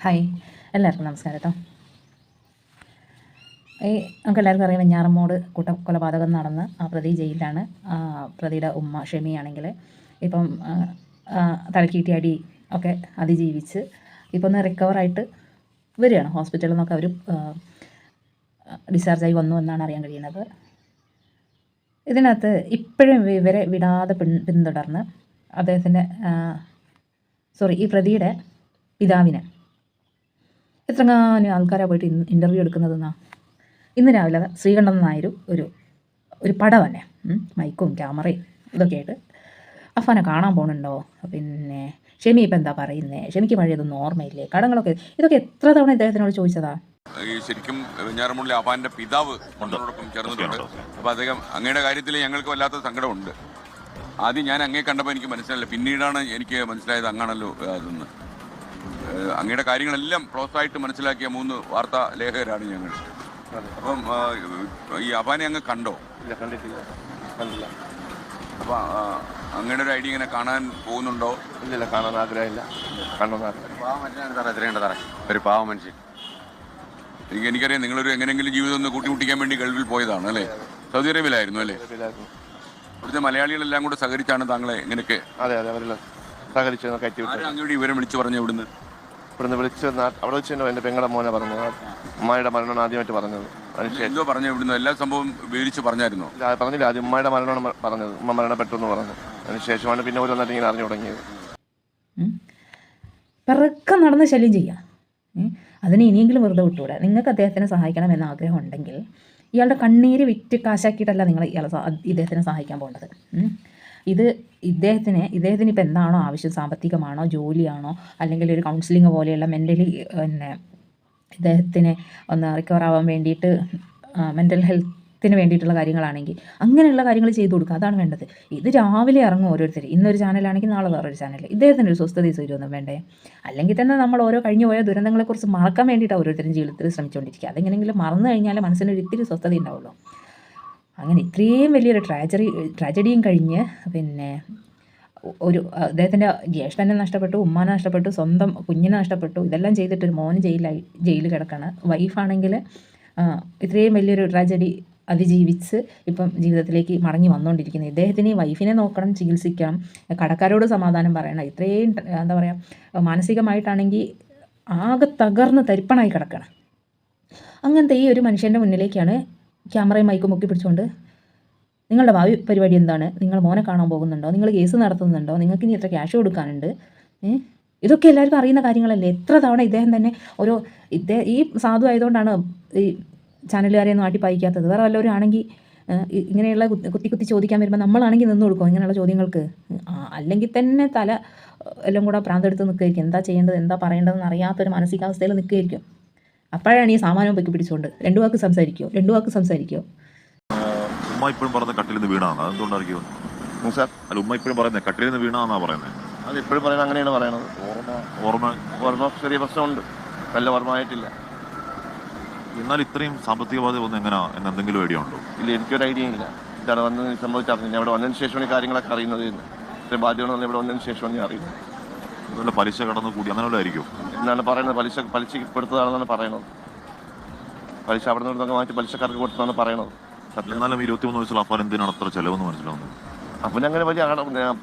Hi, എല്ലാവർക്കും നമസ്കാരം കേട്ടോ. നമുക്കെല്ലാവർക്കും അറിയാം, വെഞ്ഞാറമ്മൂട് കൂട്ടക്കൊലപാതകം നടന്ന് ആ പ്രതി ജയിലിലാണ്. പ്രതിയുടെ ഉമ്മ ഷെമിയാണെങ്കിൽ ഇപ്പം തലക്കീട്ടി അടി ഒക്കെ അതിജീവിച്ച് ഇപ്പം ഒന്ന് റിക്കവറായിട്ട് വരികയാണ്. ഹോസ്പിറ്റലിൽ നിന്നൊക്കെ അവർ ഡിസ്ചാർജായി വന്നു എന്നാണ് അറിയാൻ കഴിയുന്നത്. ഇതിനകത്ത് ഇപ്പോഴും ഇവരെ വിടാതെ പിന്തുടർന്ന് അദ്ദേഹത്തിൻ്റെ ഈ പ്രതിയുടെ പിതാവിനെ എത്രങ്ങാനും ആൾക്കാരാണ് പോയിട്ട് ഇൻ്റർവ്യൂ എടുക്കുന്നതെന്നാ. ഇന്ന് രാവിലെ ശ്രീകണ്ഠൻ നായർ ഒരു പട തന്നെ മൈക്കും ക്യാമറയും ഇതൊക്കെ ആയിട്ട് അഫാനെ കാണാൻ പോകുന്നുണ്ടോ, പിന്നെ ഷെമി ഇപ്പം എന്താ പറയുന്നത്, ഷെമിക്ക് പഴയതൊന്നും ഓർമ്മയില്ലേ, കടങ്ങളൊക്കെ, ഇതൊക്കെ എത്ര തവണ ഇദ്ദേഹത്തിനോട് ചോദിച്ചതാ. ഈ ശരിക്കും വെഞ്ഞാറമൂടിലെ അഫാന്റെ പിതാവ് കൊണ്ടോടൊപ്പം ചേർന്നിട്ടുണ്ട്. അപ്പോൾ അദ്ദേഹം അങ്ങയുടെ കാര്യത്തിൽ ഞങ്ങൾക്ക് വല്ലാത്ത സങ്കടമുണ്ട്. ആദ്യം ഞാൻ അങ്ങേ കണ്ടപ്പോൾ എനിക്ക് മനസ്സിലായില്ല, പിന്നീടാണ് എനിക്ക് മനസ്സിലായത് അങ്ങാണല്ലോ അതെന്ന്. അങ്ങയുടെ കാര്യങ്ങളെല്ലാം ക്ലോസായിട്ട് മനസ്സിലാക്കിയ 3 വാർത്താ ലേഖകരാണ് ഞങ്ങൾ. അപ്പം ഈ അഫാനെ അങ്ങ് കണ്ടോ? ഇല്ല, കണ്ടിട്ടില്ല. കണ്ടില്ല. അപ്പം അങ്ങയുടെ ഒരു ഐഡിയ ഇങ്ങനെ കാണാൻ പോകുന്നുണ്ടോ? ഇല്ല, കാണാൻ ആഗ്രഹമില്ല. പാവ മനുഷ്യനാണ് സാറേ, എത്രയുണ്ട് സാറേ, ഒരു പാവ മനുഷ്യൻ. എനിക്കറിയാം, നിങ്ങളൊരു എങ്ങനെയെങ്കിലും ജീവിതം ഒന്ന് കൂട്ടിമുട്ടിക്കാൻ വേണ്ടി ഗൾഫിൽ പോയതാണ് അല്ലേ? സൗദി അറേബ്യയിലായിരുന്നു അല്ലേ? ഇവിടുത്തെ മലയാളികളെല്ലാം കൂടെ സഹകരിച്ചാണ് താങ്കളെ ഇങ്ങനെയൊക്കെ? അതെ, അവരെല്ലാം സഹകരിച്ച് കയറ്റി വിട്ടു. അങ്ങോട്ട് ഇവരെ വിളിച്ചു പറഞ്ഞു? ഇവിടുന്ന് വിളിച്ച് അവിടെ വെച്ച് എൻ്റെ പെങ്ങളുടെ മോനെ പറഞ്ഞത്, ഉമ്മയുടെ മരണമാണ് ആദ്യമായിട്ട് പറഞ്ഞത്. എന്തോ പറഞ്ഞു ഇവിടുന്ന്? എല്ലാ സംഭവം വിവരിച്ച് പറഞ്ഞായിരുന്നു? പറഞ്ഞില്ല, ആദ്യം ഉമ്മയുടെ മരണമാണ് പറഞ്ഞത്. ഉമ്മ മരണപ്പെട്ടു എന്ന് പറഞ്ഞു. അതിനുശേഷമാണ് പിന്നെ ഓരോന്നായിട്ട് ഇങ്ങനെ അറിഞ്ഞു തുടങ്ങിയത്. പിറക്കം നടന്ന് ശല്യം ചെയ്യാം. അതിന് ഇനിയെങ്കിലും വെറുതെ വിട്ടുകൂടെ? നിങ്ങൾക്ക് അദ്ദേഹത്തിനെ സഹായിക്കണമെന്ന് ആഗ്രഹം ഉണ്ടെങ്കിൽ ഇയാളുടെ കണ്ണീര് വിറ്റ് കാശാക്കിയിട്ടല്ല നിങ്ങൾ ഇദ്ദേഹത്തിനെ സഹായിക്കാൻ പോകേണ്ടത്. ഇദ്ദേഹത്തിന് ഇപ്പം എന്താണോ ആവശ്യം, സാമ്പത്തികമാണോ, ജോലിയാണോ, അല്ലെങ്കിൽ ഒരു കൗൺസിലിംഗ് പോലെയുള്ള മെൻ്റലി ഇദ്ദേഹത്തിന് ഒന്ന് റിക്കവർ ആവാൻ വേണ്ടിയിട്ട് മെൻ്റൽ ഹെൽത്തിന് വേണ്ടിയിട്ടുള്ള കാര്യങ്ങളാണെങ്കിൽ അങ്ങനെയുള്ള കാര്യങ്ങൾ ചെയ്തു കൊടുക്കുക. അതാണ് വേണ്ടത്. ഇത് രാവിലെ ഇറങ്ങും ഓരോരുത്തർ. ഇന്നൊരു ചാനലാണെങ്കിൽ നാളെ വേറൊരു ചാനൽ. ഇദ്ദേഹത്തിന് ഒരു സ്വസ്ഥതയും സൗകര്യമൊന്നും വേണ്ടേ? അല്ലെങ്കിൽ തന്നെ നമ്മൾ ഓരോ കഴിഞ്ഞു പോയ ദുരന്തങ്ങളെക്കുറിച്ച് മറക്കാൻ വേണ്ടിയിട്ടാണ് ഓരോരുത്തരും ജീവിതത്തിൽ ശ്രമിച്ചുകൊണ്ടിരിക്കുക. അതെങ്ങനെയെങ്കിലും മറന്നു കഴിഞ്ഞാൽ മനസ്സിനൊരു ഇത്തിരി സ്വസ്ഥത ഉണ്ടാവുള്ളൂ. അങ്ങനെ ഇത്രയും വലിയൊരു ട്രാജഡിയും കഴിഞ്ഞ് പിന്നെ അദ്ദേഹത്തിൻ്റെ ജ്യേഷ്ഠനെ നഷ്ടപ്പെട്ടു, ഉമ്മാനെ നഷ്ടപ്പെട്ടു, സ്വന്തം കുഞ്ഞിനെ നഷ്ടപ്പെട്ടു, ഇതെല്ലാം ചെയ്തിട്ടൊരു മോന് ജയിലിൽ കിടക്കുകയാണ്. വൈഫാണെങ്കിൽ ഇത്രയും വലിയൊരു ട്രാജഡി അതിജീവിച്ച് ഇപ്പം ജീവിതത്തിലേക്ക് മടങ്ങി വന്നുകൊണ്ടിരിക്കുന്നത്. ഇദ്ദേഹത്തിന് ഈ വൈഫിനെ നോക്കണം, ചികിത്സിക്കണം, കടക്കാരോട് സമാധാനം പറയണം. ഇത്രയും എന്താ പറയുക, മാനസികമായിട്ടാണെങ്കിൽ ആകെ തകർന്ന് തരിപ്പണായി കിടക്കണം. അങ്ങനത്തെ ഈ ഒരു മനുഷ്യൻ്റെ മുന്നിലേക്കാണ് ക്യാമറയും മൈക്കും ഒക്കെ പിടിച്ചുകൊണ്ട്, നിങ്ങളുടെ ഭാവി പരിപാടി എന്താണ്, നിങ്ങൾ മോനെ കാണാൻ പോകുന്നുണ്ടോ, നിങ്ങൾ കേസ് നടത്തുന്നുണ്ടോ, നിങ്ങൾക്ക് ഇനി എത്ര ക്യാഷ് കൊടുക്കാനുണ്ട്, ഇതൊക്കെ എല്ലാവർക്കും അറിയുന്ന കാര്യങ്ങളല്ലേ. എത്ര തവണ ഇദ്ദേഹം തന്നെ ഈ സാധു ആയതുകൊണ്ടാണ് ഈ ചാനലുകാരെയൊന്നും ആട്ടിപ്പായിക്കാത്തത്. വേറെ വല്ലവരും ആണെങ്കിൽ ഇങ്ങനെയുള്ള കുത്തി ചോദിക്കാൻ വരുമ്പോൾ നമ്മളാണെങ്കിൽ നിന്ന് കൊടുക്കും ഇങ്ങനെയുള്ള ചോദ്യങ്ങൾക്ക്. അല്ലെങ്കിൽ തന്നെ തല എല്ലാം കൂടെ പ്രാന്തെടുത്ത് നിൽക്കുകയായിരിക്കും. എന്താ ചെയ്യേണ്ടത്, എന്താ പറയേണ്ടതെന്ന് അറിയാത്തൊരു മാനസികാവസ്ഥയിൽ നിൽക്കുകയായിരിക്കും. അപ്പോഴാണ് ഈ സാമാനം പൊക്കി പിടിച്ചുകൊണ്ട് രണ്ടു വാക്ക് സംസാരിക്കുമോ? ഉമ്മ ഇപ്പോഴും പറയുന്നത് കട്ടിൽ നിന്ന് വീണാണ്. അതെന്തുകൊണ്ടായിരിക്കും സാർ? അല്ല, ഉമ്മ ഇപ്പോഴും പറയുന്നത് കട്ടിൽ നിന്ന് വീണാന്നാ പറയുന്നത്. അത് ഇപ്പോഴും പറയുന്നത് അങ്ങനെയാണ് പറയണത്. ഓർമ്മ ചെറിയ പ്രശ്നമുണ്ട്, നല്ല ഓർമ്മയായിട്ടില്ല. എന്നാൽ ഇത്രയും സാമ്പത്തിക ബാധ്യത ഒന്നും എന്തെങ്കിലും ഐഡിയ ഉണ്ടോ? ഇല്ല, എനിക്കൊരു ഐഡിയ ഇല്ല. ഇതാണ് വന്ന് സംഭവിച്ചറിഞ്ഞില്ല. ഇവിടെ വന്നതിന് ശേഷമാണ് ഈ കാര്യങ്ങളൊക്കെ അറിയുന്നത്. ഇത്രയും ബാധ്യതകളൊന്നും ഇവിടെ വന്നതിന് ശേഷമാണ് ഞാൻ അറിയുന്നത്. അതുപോലെ പലിശ കടന്നു കൂടി അങ്ങനെ വല്ല ആയിരിക്കും എന്നാണ് പറയുന്നത്. പലിശക്ക് കൊടുത്തതാണെന്നാണ് പറയണത്. പലിശ അവിടെ നിന്നൊക്കെ മാറ്റി പലിശക്കാർക്ക് കൊടുത്തതാണ് പറയണത്. എന്നാലും 23 വയസ്സുള്ള അഫാൻ എന്തിനാണ് അത്ര ചിലവെന്ന് മനസ്സിലാവുന്നത്? അപ്പം അങ്ങനെ വലിയ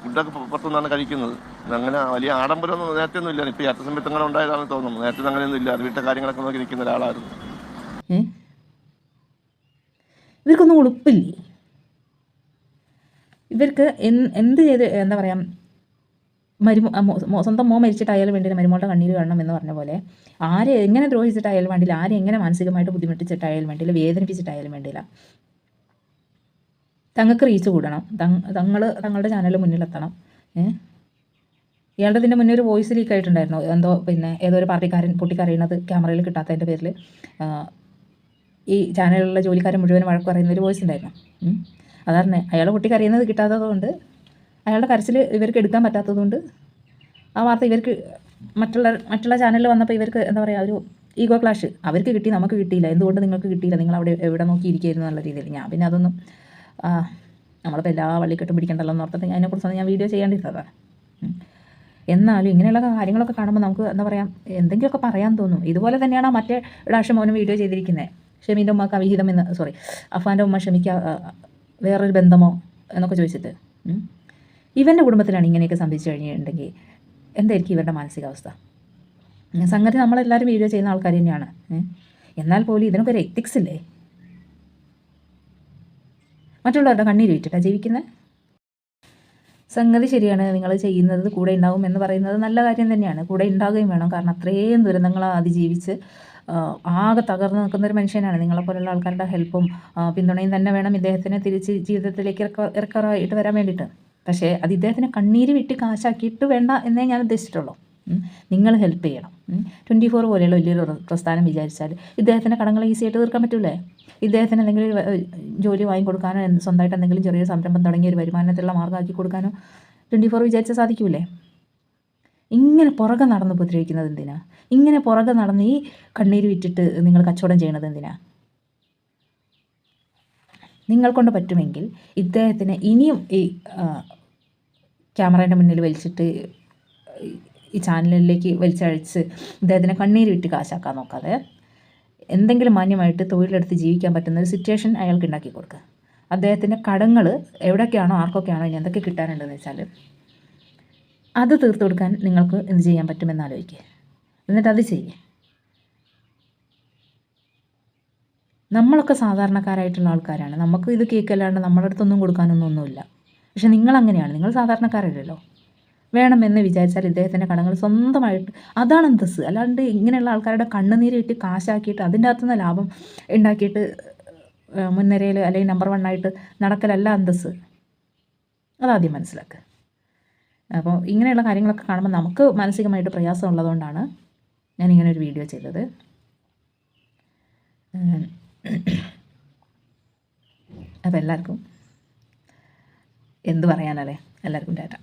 ഫുഡൊക്കെ പുറത്തുനിന്നാണ് കഴിക്കുന്നത്. അങ്ങനെ വലിയ ആഡംബരമൊന്നും നേരത്തെ ഒന്നും ഇല്ല. ഇപ്പം യാത്ര സമയത്തങ്ങനെ ഉണ്ടായതാണെന്ന് തോന്നുന്നു. നേരത്തെ അങ്ങനെയൊന്നും ഇല്ല. വീട്ടിലെ കാര്യങ്ങളൊക്കെ നോക്കി നിൽക്കുന്ന ഒരാളായിരുന്നു. ഇവർക്കൊന്നും ഉളുപ്പില്ലേ? ഇവർക്ക് എന്ത് ചെയ്ത് എന്താ പറയുക, സ്വന്തം മോൻ മരിച്ചിട്ടായാലും വേണ്ടിയില്ല മരുമോളുടെ കണ്ണീര് കാണണം എന്ന് പറഞ്ഞ പോലെ, ആരെ എങ്ങനെ ദ്രോഹിച്ചിട്ടായാലും വേണ്ടിയില്ല, ആരെ എങ്ങനെ മാനസികമായിട്ട് ബുദ്ധിമുട്ടിച്ചിട്ടായാലും വേണ്ടിയില്ല, വേദനിപ്പിച്ചിട്ടായാലും വേണ്ടിയില്ല, തങ്ങൾക്ക് റീച്ച് കൂടണം, തങ്ങളുടെ ചാനൽ മുന്നിലെത്തണം. ഇയാളുടെ ഇതിൻ്റെ മുന്നേ ഒരു വോയിസ് ലീക്ക് ആയിട്ടുണ്ടായിരുന്നു. എന്തോ പിന്നെ ഏതോ ഒരു പാർട്ടിക്കാരൻ പൊട്ടിക്കറിയുന്നത് ക്യാമറയിൽ കിട്ടാത്തതിൻ്റെ പേരിൽ ഈ ചാനലിലുള്ള ജോലിക്കാരൻ മുഴുവൻ വഴക്ക് പറയുന്ന ഒരു വോയിസ് ഉണ്ടായിരുന്നു. അതാണ് അയാൾ പൊട്ടിക്കറിയുന്നത് കിട്ടാത്തതുകൊണ്ട്, അയാളുടെ കരച്ചിൽ ഇവർക്ക് എടുക്കാൻ പറ്റാത്തതുകൊണ്ട് ആ വാർത്ത ഇവർക്ക് മറ്റുള്ള ചാനലിൽ വന്നപ്പോൾ ഇവർക്ക് എന്താ പറയുക, ഒരു ഈഗോ ക്ലാഷ്. അവർക്ക് കിട്ടി, നമുക്ക് കിട്ടിയില്ല, എന്തുകൊണ്ട് നിങ്ങൾക്ക് കിട്ടിയില്ല, നിങ്ങൾ അവിടെ എവിടെ നോക്കിയിരിക്കുകയായിരുന്നു എന്നുള്ള രീതിയിൽ. ഞാൻ പിന്നെ അതൊന്നും നമ്മളിപ്പോൾ എല്ലാ വള്ളിക്കെട്ടും പിടിക്കണ്ടല്ലോ എന്ന് ഓർത്തിട്ട് അതിനെക്കുറിച്ചൊന്നും ഞാൻ വീഡിയോ ചെയ്യേണ്ടിയിരുന്നതാണ്. എന്നാലും ഇങ്ങനെയുള്ള കാര്യങ്ങളൊക്കെ കാണുമ്പോൾ നമുക്ക് എന്താ പറയുക, എന്തെങ്കിലുമൊക്കെ പറയാൻ തോന്നും. ഇതുപോലെ തന്നെയാണ് ആ മറ്റേ ഡാഷ് മോനും വീഡിയോ ചെയ്തിരിക്കുന്നത്. ഷമീൻ്റെ ഉമ്മക്ക് അവിഹിതം എന്ന്, സോറി, അഫാൻ്റെ ഉമ്മ ഷമിക്ക് വേറൊരു ബന്ധമോ എന്നൊക്കെ ചോദിച്ചിട്ട്. ഇവൻ്റെ കുടുംബത്തിലാണ് ഇങ്ങനെയൊക്കെ സംഭവിച്ചു കഴിഞ്ഞിട്ടുണ്ടെങ്കിൽ എന്തായിരിക്കും ഇവരുടെ മാനസികാവസ്ഥ? സംഗതി നമ്മളെല്ലാവരും വീഡിയോ ചെയ്യുന്ന ആൾക്കാർ തന്നെയാണ്. എന്നാൽ പോലും ഇതിനൊക്കെ ഒരു എത്തിക്സ് ഇല്ലേ? മറ്റുള്ളവരുടെ കണ്ണീര് വിറ്റിട്ടാണ് ജീവിക്കുന്നത്. സംഗതി ശരിയാണ്, നിങ്ങൾ ചെയ്യുന്നത് കൂടെ ഉണ്ടാവും എന്ന് പറയുന്നത് നല്ല കാര്യം തന്നെയാണ്. കൂടെ ഉണ്ടാകുകയും വേണം. കാരണം അത്രയും ദുരന്തങ്ങൾ അതിജീവിച്ച് ആകെ തകർന്ന് നിൽക്കുന്ന ഒരു മനുഷ്യനാണ്. നിങ്ങളെപ്പോലുള്ള ആൾക്കാരുടെ ഹെൽപ്പും പിന്തുണയും തന്നെ വേണം ഇദ്ദേഹത്തിന് തിരിച്ച് ജീവിതത്തിലേക്ക് ഇറക്കാറായിട്ട് വരാൻ വേണ്ടിയിട്ട്. പക്ഷേ അത് ഇദ്ദേഹത്തിന് കണ്ണീര് വിട്ട് കാശാക്കിയിട്ട് വേണ്ട എന്നേ ഞാൻ ഉദ്ദേശിച്ചിട്ടുള്ളൂ. നിങ്ങൾ ഹെൽപ്പ് ചെയ്യണം. 24 പോലെയുള്ള വലിയൊരു പ്രസ്ഥാനം വിചാരിച്ചാൽ ഇദ്ദേഹത്തിൻ്റെ കടങ്ങൾ ഈസി ആയിട്ട് തീർക്കാൻ പറ്റൂലേ? ഇദ്ദേഹത്തിന് എന്തെങ്കിലും ജോലി വാങ്ങിക്കൊടുക്കാനോ സ്വന്തമായിട്ട് എന്തെങ്കിലും ചെറിയ സംരംഭം തുടങ്ങി ഒരു വരുമാനത്തിലുള്ള മാർഗ്ഗമാക്കി കൊടുക്കാനോ 24 വിചാരിച്ചാൽ സാധിക്കൂലേ? ഇങ്ങനെ പുറകെ നടന്ന് ഉപദ്രവിക്കുന്നത് എന്തിനാ? ഇങ്ങനെ പുറകെ നടന്ന് ഈ കണ്ണീര് വിറ്റിട്ട് നിങ്ങൾ കച്ചവടം ചെയ്യണത് എന്തിനാ? നിങ്ങൾ കൊണ്ട് പറ്റുമെങ്കിൽ ഇദ്ദേഹത്തിന് ഇനിയും ഈ ക്യാമറേൻ്റെ മുന്നിൽ വലിച്ചിട്ട് ഈ ചാനലിലേക്ക് വലിച്ചഴിച്ച് ഇദ്ദേഹത്തിനെ കണ്ണീര് വിട്ട് കാശാക്കാൻ നോക്കാതെ എന്തെങ്കിലും മാന്യമായിട്ട് തൊഴിലെടുത്ത് ജീവിക്കാൻ പറ്റുന്ന ഒരു സിറ്റുവേഷൻ അയാൾക്ക് ഉണ്ടാക്കി കൊടുക്കുക. അദ്ദേഹത്തിൻ്റെ കടങ്ങൾ എവിടെയൊക്കെയാണോ ആർക്കൊക്കെയാണോ ഇനി എന്തൊക്കെ കിട്ടാനുണ്ടെന്ന് വെച്ചാൽ അത് തീർത്തു കൊടുക്കാൻ നിങ്ങൾക്ക് എന്ത് ചെയ്യാൻ പറ്റുമെന്ന് ആലോചിക്കുക. എന്നിട്ട് അത് ചെയ്യുക. നമ്മളൊക്കെ സാധാരണക്കാരായിട്ടുള്ള ആൾക്കാരാണ്. നമുക്ക് ഇത് കേൾക്കല്ലാണ്ട് നമ്മുടെ അടുത്തൊന്നും കൊടുക്കാനൊന്നുമില്ല. പക്ഷെ നിങ്ങളങ്ങനെയാണ്. നിങ്ങൾ സാധാരണക്കാരല്ലല്ലോ. വേണമെന്ന് വിചാരിച്ചാൽ ഇദ്ദേഹത്തിൻ്റെ കടങ്ങൾ സ്വന്തമായിട്ട്, അതാണ് അന്തസ്സ്. അല്ലാണ്ട് ഇങ്ങനെയുള്ള ആൾക്കാരുടെ കണ്ണുനീര് വിറ്റ് കാശാക്കിയിട്ട് അതിൻ്റെ അകത്തുനിന്ന് ലാഭം ഉണ്ടാക്കിയിട്ട് മുൻനിരയിൽ അല്ലെങ്കിൽ നമ്പർ 1 ആയിട്ട് നടക്കലല്ല അന്തസ്സ്. അതാദ്യം മനസ്സിലാക്കുക. അപ്പോൾ ഇങ്ങനെയുള്ള കാര്യങ്ങളൊക്കെ കാണുമ്പോൾ നമുക്ക് മാനസികമായിട്ട് പ്രയാസം ഉള്ളതുകൊണ്ടാണ് ഞാനിങ്ങനെ ഒരു വീഡിയോ ചെയ്തത്. അപ്പോൾ എല്ലാവർക്കും എന്ത് പറയാനല്ലേ, എല്ലാവർക്കും ടാറ്റ.